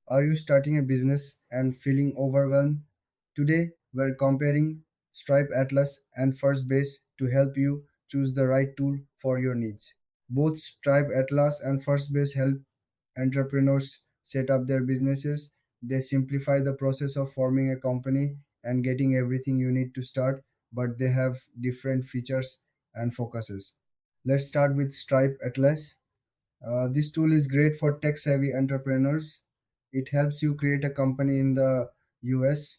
Are you starting a business and feeling overwhelmed? Today, we're comparing Stripe Atlas and Firstbase to help you choose the right tool for your needs. Both Stripe Atlas and Firstbase help entrepreneurs set up their businesses. They simplify the process of forming a company and getting everything you need to start, but they have different features and focuses. Let's start with Stripe Atlas. This tool is great for tech savvy entrepreneurs. It helps you create a company in the US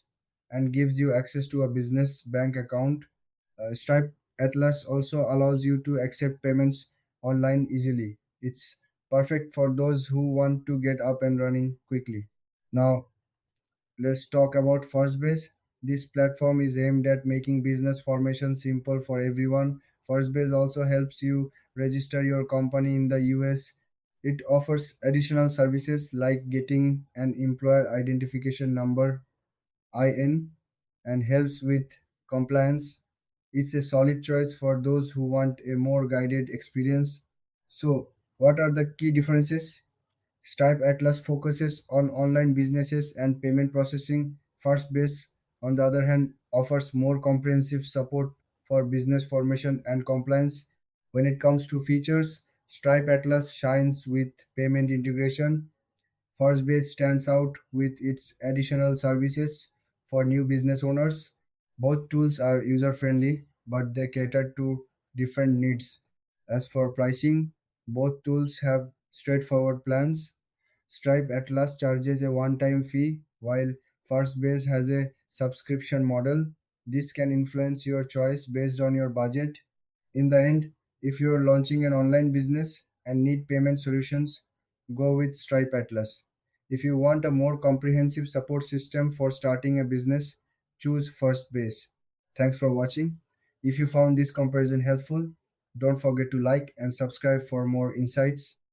and gives you access to a business bank account. Stripe Atlas also allows you to accept payments online easily. It's perfect for those who want to get up and running quickly. Now, let's talk about Firstbase. This platform is aimed at making business formation simple for everyone. Firstbase also helps you register your company in the US. It offers additional services like getting an employer identification number IN and helps with compliance. It's a solid choice for those who want a more guided experience. So, what are the key differences? Stripe Atlas focuses on online businesses and payment processing. Firstbase, on the other hand, offers more comprehensive support for business formation and compliance. When it comes to features, Stripe Atlas shines with payment integration. Firstbase stands out with its additional services for new business owners. Both tools are user friendly, but they cater to different needs. As for pricing, both tools have straightforward plans. Stripe Atlas charges a one time fee, while Firstbase has a subscription model. This can influence your choice based on your budget. In the end, if you're launching an online business and need payment solutions, go with Stripe Atlas. If you want a more comprehensive support system for starting a business, choose Firstbase. Thanks for watching. If you found this comparison helpful, don't forget to like and subscribe for more insights.